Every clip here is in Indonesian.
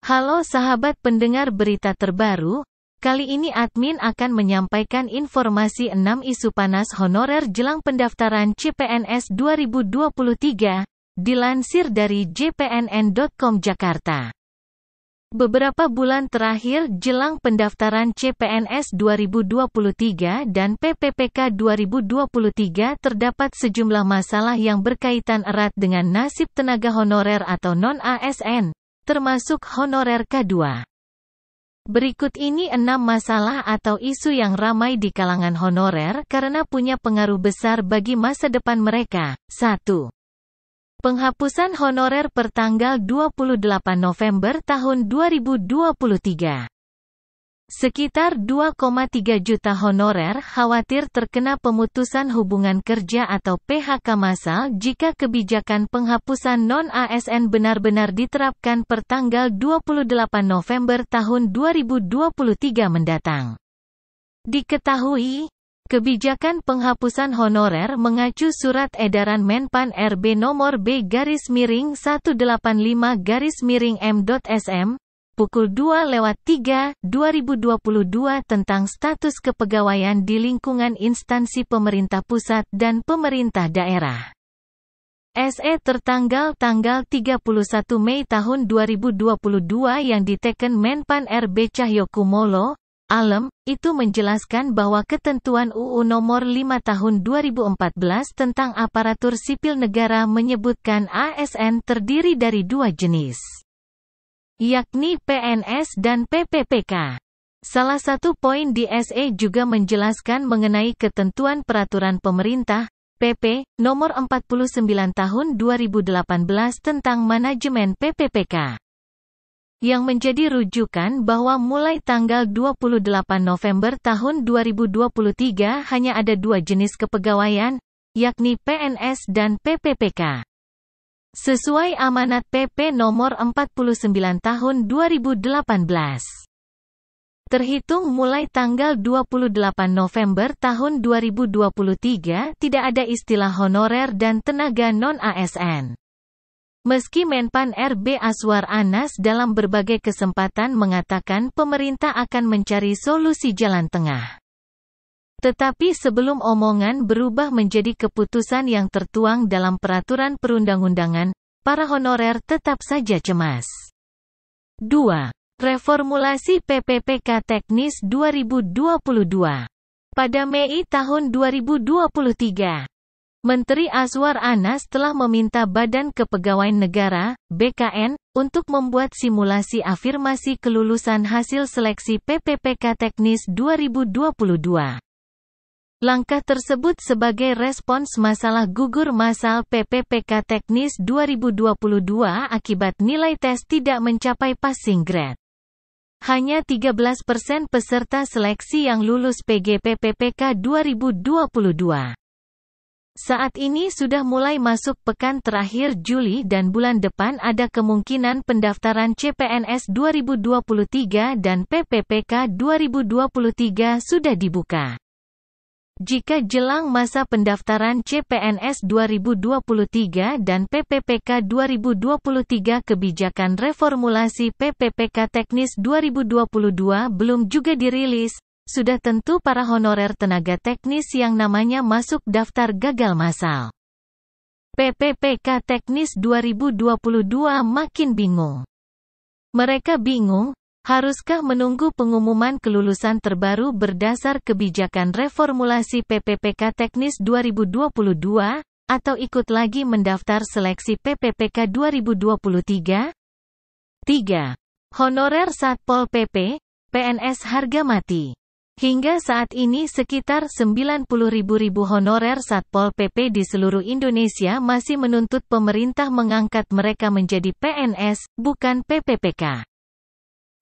Halo sahabat pendengar berita terbaru, kali ini admin akan menyampaikan informasi 6 isu panas honorer jelang pendaftaran CPNS 2023, dilansir dari jpnn.com Jakarta. Beberapa bulan terakhir jelang pendaftaran CPNS 2023 dan PPPK 2023 terdapat sejumlah masalah yang berkaitan erat dengan nasib tenaga honorer atau non-ASN, termasuk honorer K2. Berikut ini 6 masalah atau isu yang ramai di kalangan honorer karena punya pengaruh besar bagi masa depan mereka. 1. Penghapusan honorer per tanggal 28 November tahun 2023. Sekitar 2,3 juta honorer khawatir terkena pemutusan hubungan kerja atau PHK massal jika kebijakan penghapusan non-ASN benar-benar diterapkan per tanggal 28 November tahun 2023 mendatang. Diketahui, kebijakan penghapusan honorer mengacu Surat Edaran Menpan RB nomor B-185-M.SM, pukul 2:03, 2022 tentang status kepegawaian di lingkungan instansi pemerintah pusat dan pemerintah daerah. SE tertanggal tanggal 31 Mei tahun 2022 yang diteken Menpan RB Cahyokumolo, Alem, itu menjelaskan bahwa ketentuan UU Nomor 5 Tahun 2014 tentang aparatur sipil negara menyebutkan ASN terdiri dari 2 jenis, yakni PNS dan PPPK. Salah satu poin di SE juga menjelaskan mengenai ketentuan peraturan pemerintah, PP, nomor 49 tahun 2018 tentang manajemen PPPK. Yang menjadi rujukan bahwa mulai tanggal 28 November tahun 2023 hanya ada 2 jenis kepegawaian, yakni PNS dan PPPK. Sesuai amanat PP nomor 49 tahun 2018. Terhitung mulai tanggal 28 November tahun 2023 tidak ada istilah honorer dan tenaga non-ASN. Meski Menpan RB Aswar Anas dalam berbagai kesempatan mengatakan pemerintah akan mencari solusi jalan tengah. Tetapi sebelum omongan berubah menjadi keputusan yang tertuang dalam peraturan perundang-undangan, para honorer tetap saja cemas. 2. Reformulasi PPPK Teknis 2022. Pada Mei tahun 2023, Menteri Aswar Anas telah meminta Badan Kepegawaian Negara, BKN, untuk membuat simulasi afirmasi kelulusan hasil seleksi PPPK Teknis 2022. Langkah tersebut sebagai respons masalah gugur massal PPPK Teknis 2022 akibat nilai tes tidak mencapai passing grade. Hanya 13% peserta seleksi yang lulus PPPK 2022. Saat ini sudah mulai masuk pekan terakhir Juli dan bulan depan ada kemungkinan pendaftaran CPNS 2023 dan PPPK 2023 sudah dibuka. Jika jelang masa pendaftaran CPNS 2023 dan PPPK 2023 kebijakan reformulasi PPPK Teknis 2022 belum juga dirilis, sudah tentu para honorer tenaga teknis yang namanya masuk daftar gagal massal. PPPK Teknis 2022 makin bingung. Mereka bingung, haruskah menunggu pengumuman kelulusan terbaru berdasar kebijakan reformulasi PPPK Teknis 2022, atau ikut lagi mendaftar seleksi PPPK 2023? 3. Honorer Satpol PP, PNS harga mati. Hingga saat ini sekitar 90.000 honorer Satpol PP di seluruh Indonesia masih menuntut pemerintah mengangkat mereka menjadi PNS, bukan PPPK.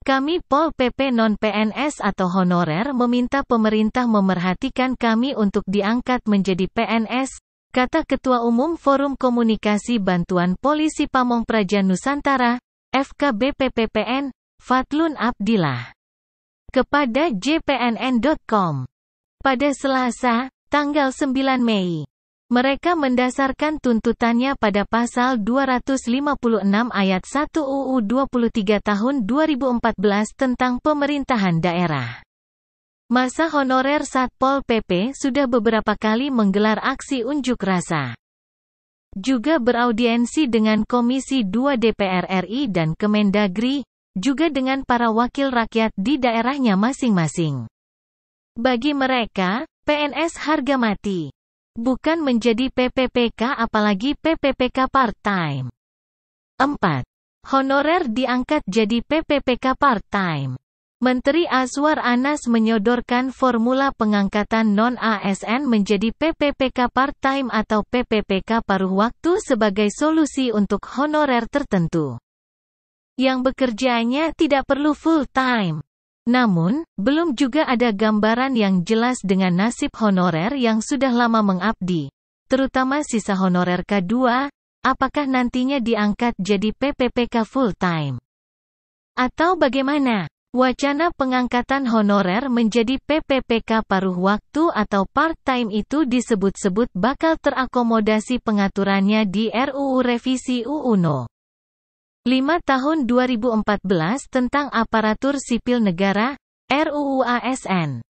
Kami Pol PP non-PNS atau honorer meminta pemerintah memerhatikan kami untuk diangkat menjadi PNS, kata Ketua Umum Forum Komunikasi Bantuan Polisi Pamong Praja Nusantara, FKBPPPN, Fatlun Abdillah, kepada jpnn.com. Pada Selasa, tanggal 9 Mei. Mereka mendasarkan tuntutannya pada Pasal 256 Ayat 1 UU 23 Tahun 2014 tentang Pemerintahan Daerah. Masa honorer Satpol PP sudah beberapa kali menggelar aksi unjuk rasa. Juga beraudiensi dengan Komisi 2 DPR RI dan Kemendagri, juga dengan para wakil rakyat di daerahnya masing-masing. Bagi mereka, PNS harga mati. Bukan menjadi PPPK apalagi PPPK part-time. 4. Honorer diangkat jadi PPPK part-time. Menteri Azwar Anas menyodorkan formula pengangkatan non-ASN menjadi PPPK part-time atau PPPK paruh waktu sebagai solusi untuk honorer tertentu. Yang bekerjanya tidak perlu full-time. Namun, belum juga ada gambaran yang jelas dengan nasib honorer yang sudah lama mengabdi, terutama sisa honorer K2, apakah nantinya diangkat jadi PPPK full-time? Atau bagaimana? Wacana pengangkatan honorer menjadi PPPK paruh waktu atau part-time itu disebut-sebut bakal terakomodasi pengaturannya di RUU Revisi UU No. 5 Tahun 2014 tentang Aparatur Sipil Negara, RUU ASN.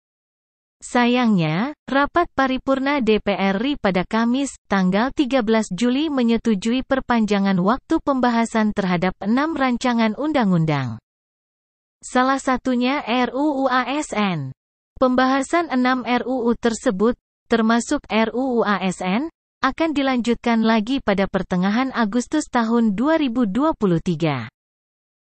Sayangnya, rapat paripurna DPR RI pada Kamis, tanggal 13 Juli menyetujui perpanjangan waktu pembahasan terhadap 6 rancangan undang-undang. Salah satunya RUU ASN. Pembahasan 6 RUU tersebut, termasuk RUU ASN, akan dilanjutkan lagi pada pertengahan Agustus tahun 2023.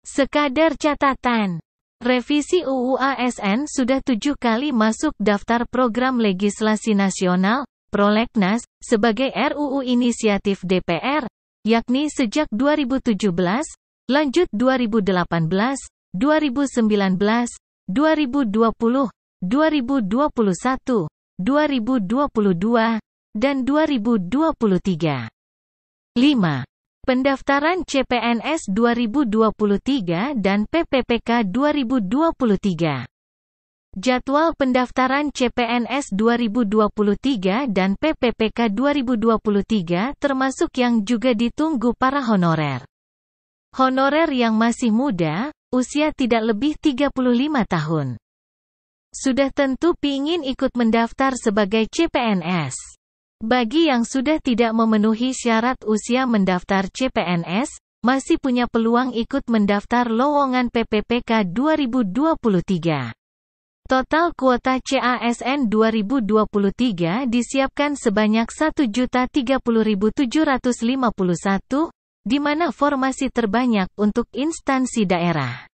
Sekadar catatan, revisi UU ASN sudah 7 kali masuk daftar program legislasi nasional, prolegnas, sebagai RUU inisiatif DPR, yakni sejak 2017, lanjut 2018, 2019, 2020, 2021, 2022, dan 2023. 5. Pendaftaran CPNS 2023 dan PPPK 2023. Jadwal pendaftaran CPNS 2023 dan PPPK 2023 termasuk yang juga ditunggu para honorer. Honorer yang masih muda, usia tidak lebih 35 tahun. Sudah tentu pingin ikut mendaftar sebagai CPNS. Bagi yang sudah tidak memenuhi syarat usia mendaftar CPNS, masih punya peluang ikut mendaftar lowongan PPPK 2023. Total kuota CASN 2023 disiapkan sebanyak 1.030.751, di mana formasi terbanyak untuk instansi daerah.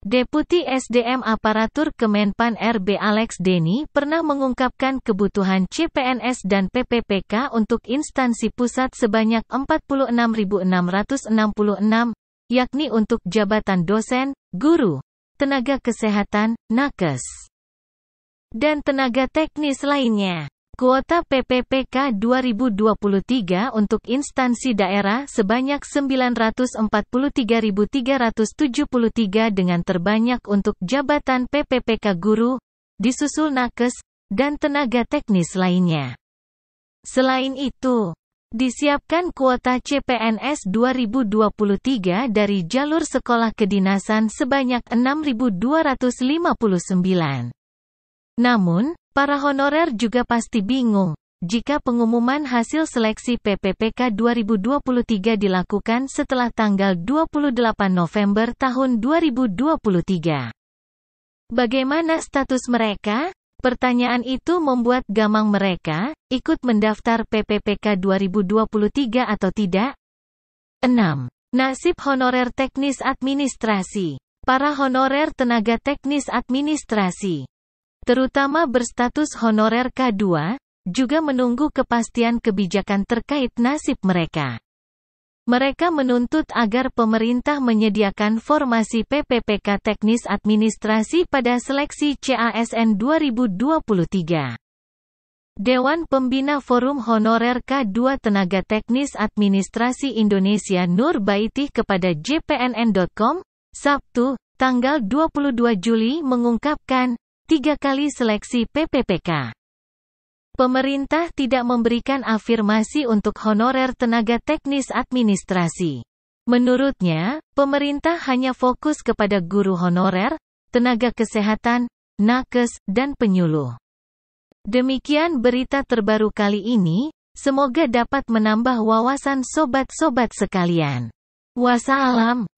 Deputi SDM Aparatur Kemenpan RB Alex Denny pernah mengungkapkan kebutuhan CPNS dan PPPK untuk instansi pusat sebanyak 46.666, yakni untuk jabatan dosen, guru, tenaga kesehatan, nakes, dan tenaga teknis lainnya. Kuota PPPK 2023 untuk instansi daerah sebanyak 943.373 dengan terbanyak untuk jabatan PPPK guru, disusul nakes, dan tenaga teknis lainnya. Selain itu, disiapkan kuota CPNS 2023 dari jalur sekolah kedinasan sebanyak 6.259. Namun, para honorer juga pasti bingung, jika pengumuman hasil seleksi PPPK 2023 dilakukan setelah tanggal 28 November tahun 2023. Bagaimana status mereka? Pertanyaan itu membuat gamang mereka, ikut mendaftar PPPK 2023 atau tidak? 6. Nasib honorer teknis administrasi. Para honorer tenaga teknis administrasi, terutama berstatus honorer K2, juga menunggu kepastian kebijakan terkait nasib mereka. Mereka menuntut agar pemerintah menyediakan formasi PPPK teknis administrasi pada seleksi CASN 2023. Dewan Pembina Forum Honorer K2 Tenaga Teknis Administrasi Indonesia Nur Baitih kepada jpnn.com, Sabtu, tanggal 22 Juli mengungkapkan, 3 kali seleksi PPPK Pemerintah tidak memberikan afirmasi untuk honorer tenaga teknis administrasi. Menurutnya, pemerintah hanya fokus kepada guru honorer, tenaga kesehatan, nakes, dan penyuluh. Demikian berita terbaru kali ini, semoga dapat menambah wawasan sobat-sobat sekalian. Wassalam.